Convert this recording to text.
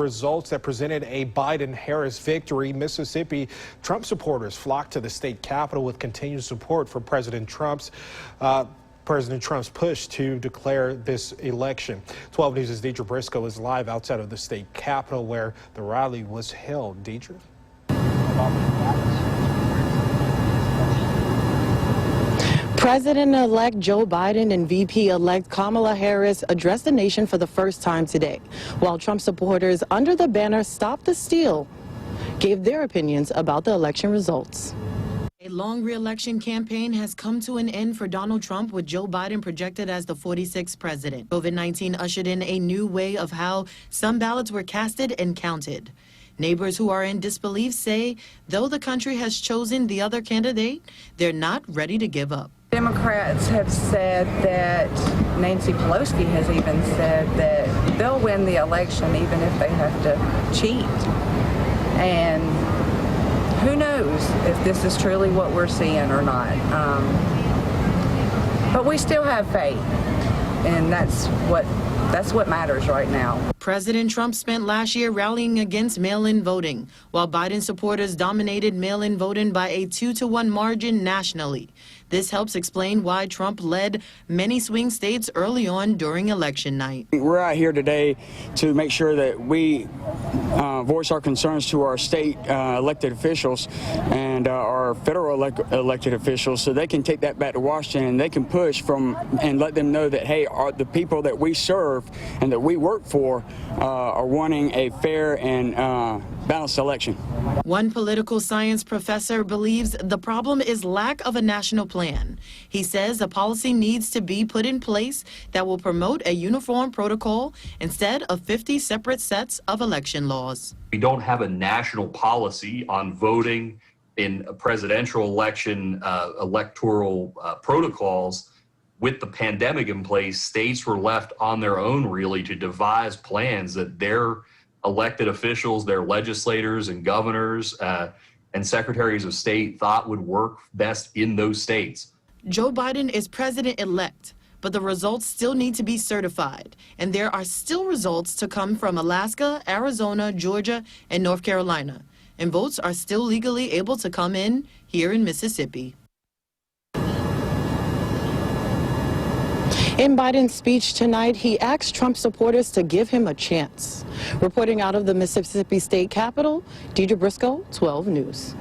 results that presented a Biden-Harris victory. Mississippi Trump supporters flocked to the state capitol with continued support for President Trump's push to declare this election. 12 News' Deidre Briscoe is live outside of the state capitol where the rally was held. Deidre? President-elect Joe Biden and VP-elect Kamala Harris addressed the nation for the first time today, while Trump supporters under the banner Stop the Steal gave their opinions about the election results. A long re-election campaign has come to an end for Donald Trump, with Joe Biden projected as the 46th president. COVID-19 ushered in a new way of how some ballots were casted and counted. Neighbors who are in disbelief say, though the country has chosen the other candidate, they're not ready to give up. Democrats have said that, Nancy Pelosi has even said that they'll win the election even if they have to cheat. And who knows if this is truly what we're seeing or not. But we still have faith, and that's what matters right now. President Trump spent last year rallying against mail-in voting, while Biden supporters dominated mail-in voting by a 2-to-1 margin nationally. This helps explain why Trump led many swing states early on during election night. We're out here today to make sure that we voice our concerns to our state elected officials and our federal elected officials, so they can take that back to Washington and they can push and let them know that, hey, the people that we serve and that we work for are wanting a fair and balanced election. One political science professor believes the problem is lack of a national plan. He says a policy needs to be put in place that will promote a uniform protocol instead of 50 separate sets of election laws. We don't have a national policy on voting in a presidential election, electoral protocols. With the pandemic in place, states were left on their own, really, to devise plans that their elected officials, their legislators and governors and secretaries of state thought would work best in those states. Joe Biden is president-elect, but the results still need to be certified, and there are still results to come from Alaska, Arizona, Georgia, and North Carolina, and votes are still legally able to come in here in Mississippi. In Biden's speech tonight, he asked Trump supporters to give him a chance. Reporting out of the Mississippi State Capitol, Deidre Briscoe, 12 News.